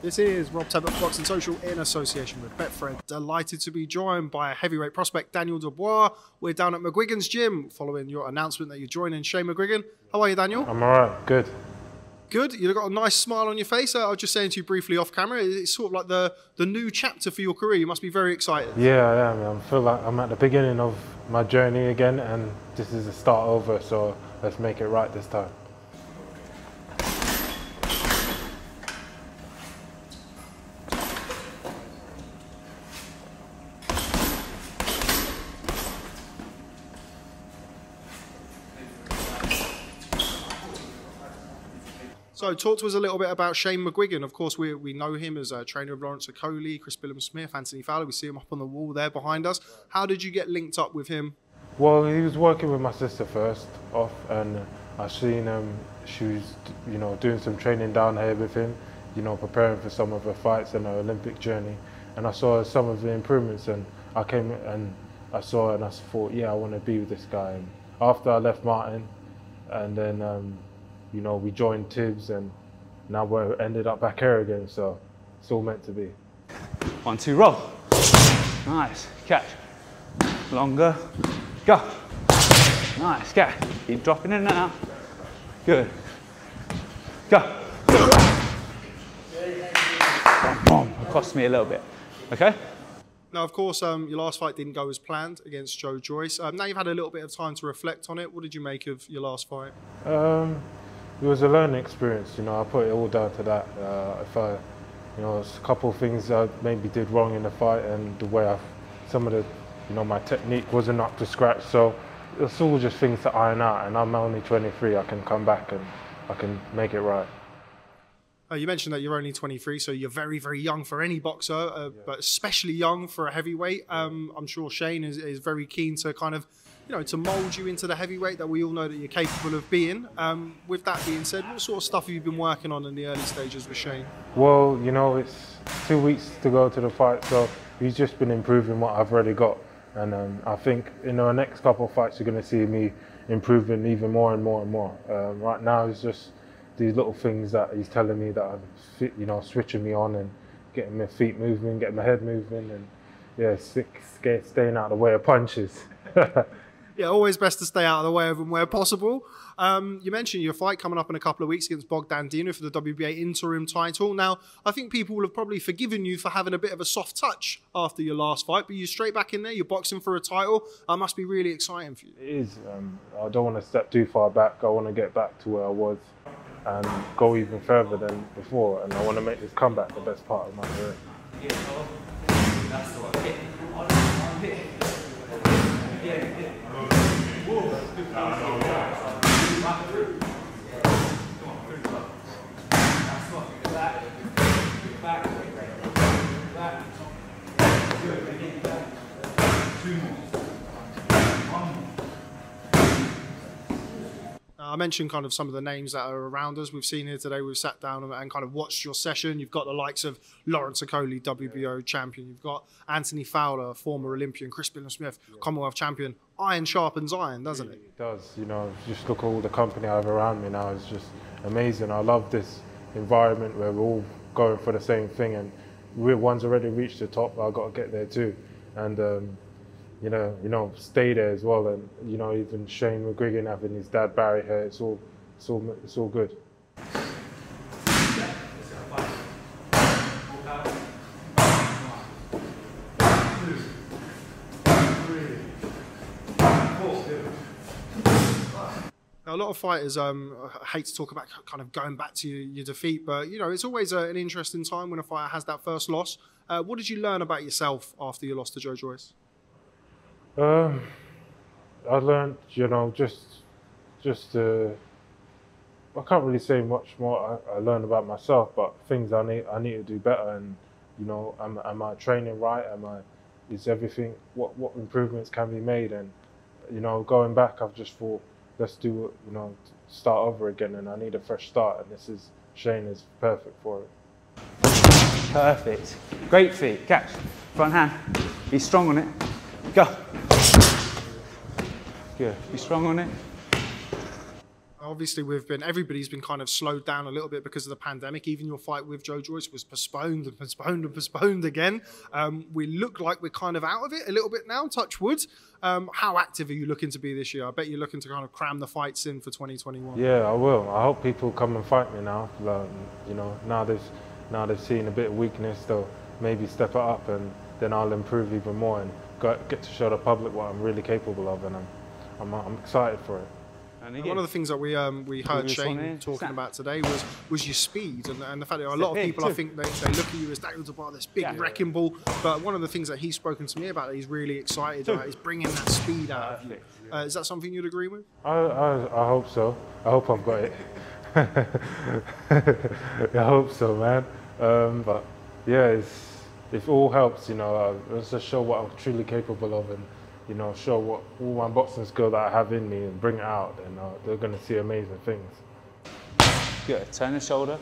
This is Rob Tebbutt, Boxing Social, in association with Betfred. Delighted to be joined by heavyweight prospect Daniel Dubois. We're down at McGuigan's gym following your announcement that you're joining Shane McGuigan. How are you, Daniel? I'm all right, good. Good. You've got a nice smile on your face. I was just saying to you briefly off camera, it's sort of like the new chapter for your career. You must be very excited. Yeah, I am. I feel like I'm at the beginning of my journey again, and this is the start over, so let's make it right this time. So talk to us a little bit about Shane McGuigan. Of course, we know him as a trainer of Lawrence Okolie, Chris Billam-Smith, Anthony Fowler. We see him up on the wall there behind us. How did you get linked up with him? Well, he was working with my sister first off, and I seen she was, doing some training down here with him, preparing for some of her fights and her Olympic journey. And I saw some of the improvements, and I came and I saw it, and I thought, yeah, I want to be with this guy. And after I left Martin, and then we joined Tibbs, and now we're ended up back here again, so it's all meant to be. 1, 2, roll. Nice, catch. Longer, go. Nice, catch. Keep dropping in and out. Good. Go. Boom, it cost me a little bit, okay? Now, of course, your last fight didn't go as planned against Joe Joyce. Now you've had a little bit of time to reflect on it. What did you make of your last fight? It was a learning experience, I put it all down to that. There's a couple of things I maybe did wrong in the fight, and the way some of the, my technique wasn't up to scratch. So it's all just things to iron out, and I'm only 23. I can come back and I can make it right. You mentioned that you're only 23, so you're very, very young for any boxer, but especially young for a heavyweight. I'm sure Shane is very keen to kind of, to mould you into the heavyweight that we all know that you're capable of being. With that being said, what sort of stuff have you been working on in the early stages with Shane? Well, it's 2 weeks to go to the fight, so he's just been improving what I've already got. And I think in the next couple of fights, you're going to see me improving even more and more and more. Right now, it's just these little things that he's telling me that I'm, switching me on and getting my feet moving, getting my head moving, and staying out of the way of punches. Yeah, always best to stay out of the way of them where possible. You mentioned your fight coming up in a couple of weeks against Bogdan Dinu for the WBA interim title. Now, I think people will have probably forgiven you for having a bit of a soft touch after your last fight, but you're straight back in there, you're boxing for a title. That must be really exciting for you. It is. I don't want to step too far back. I want to get back to where I was and go even further than before, and I want to make this comeback the best part of my career. I mentioned kind of some of the names that are around us. We've seen here today, we've sat down and kind of watched your session. You've got the likes of Lawrence Okolie, WBO champion. You've got Anthony Fowler, former Olympian, Chris Billam-Smith, Commonwealth champion. Iron sharpens iron, doesn't it? It does. Just look at all the company I have around me now. It's just amazing. I love this environment where we're all going for the same thing, and one's already reached the top. I've got to get there too. And stay there as well, and even Shane McGuigan having his dad Barry here, it's all good. Now, a lot of fighters hate to talk about kind of going back to your defeat, but it's always an interesting time when a fighter has that first loss. What did you learn about yourself after you lost to Joe Joyce? I learned, I can't really say much more. I learned about myself, but things I need to do better. And am I training right? Is everything what improvements can be made? And going back, I've just thought, let's do start over again. And I need a fresh start. And Shane is perfect for it. Perfect. Great feet. Catch. Front hand. Be strong on it. Go. Good. Be strong on it. Obviously, everybody's been kind of slowed down a little bit because of the pandemic. Even your fight with Joe Joyce was postponed and postponed and postponed again. We look like we're kind of out of it a little bit now, touch wood. How active are you looking to be this year? I bet you're looking to kind of cram the fights in for 2021. Yeah, I will. I hope people come and fight me now. You know, now they've seen a bit of weakness, they'll maybe step it up, and then I'll improve even more and get to show the public what I'm really capable of, and I'm excited for it. One of the things that we heard Shane talking about today was your speed and the fact that a lot of people, I think, they look at you as Daniel Dubois, this big wrecking ball. But one of the things that he's spoken to me about that he's really excited about is bringing that speed out of you. Is that something you'd agree with? I hope so. I hope I've got it. I hope so, man. But yeah, it all helps, you know. Let's just show what I'm truly capable of, and you know, show what all my boxing skill that I have in me and bring it out, and they're going to see amazing things. Good. Turn the shoulder.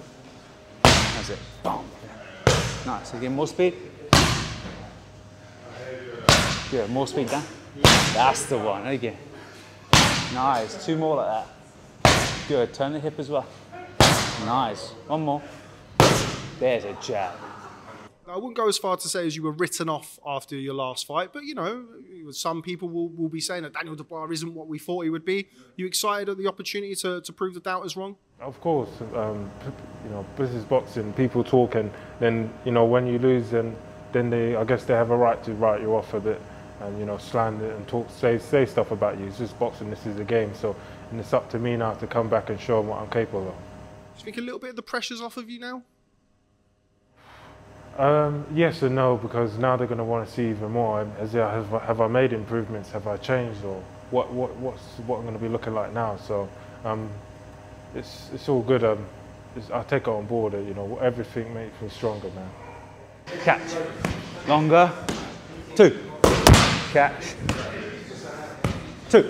That's it. Boom. Nice. Again, more speed. Good. More speed, Dan. That's the one. Again. Nice. 2 more like that. Good. Turn the hip as well. Nice. 1 more. There's a jab. I wouldn't go as far to say as you were written off after your last fight, but, you know, some people will be saying that Daniel Dubois isn't what we thought he would be. You excited at the opportunity to prove the doubters wrong? Of course. You know, this is boxing. People talk, and then, you know, when you lose, then I guess they have a right to write you off a bit and, you know, slander and talk, say stuff about you. It's just boxing. This is a game. So, and it's up to me now to come back and show them what I'm capable of. Do you think a little bit of the pressure's off of you now? Yes and no, because now they're going to want to see even more. Have I made improvements? Have I changed, or what I'm going to be looking like now? So it's all good. I take it on board. You know, everything makes me stronger, man. Catch. Longer. 2. Catch. 2.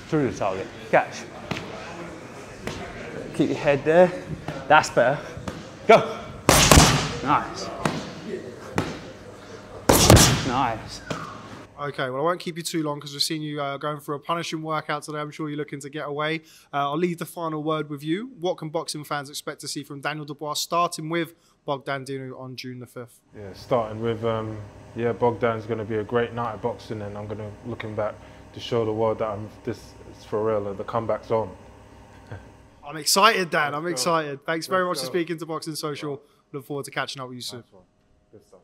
Through the target. Catch. Keep your head there. That's better. Go. Nice. Nice. Okay, well, I won't keep you too long because we've seen you going through a punishing workout today. I'm sure you're looking to get away. I'll leave the final word with you. What can boxing fans expect to see from Daniel Dubois, starting with Bogdan Dinu on June the 5th? Yeah, starting with, Bogdan's going to be a great night of boxing, and I'm going to looking back to show the world that it's for real, and the comeback's on. I'm excited, Dan. I'm excited. Thanks very much for speaking to Boxing Social. Look forward to catching up with you soon. Good stuff.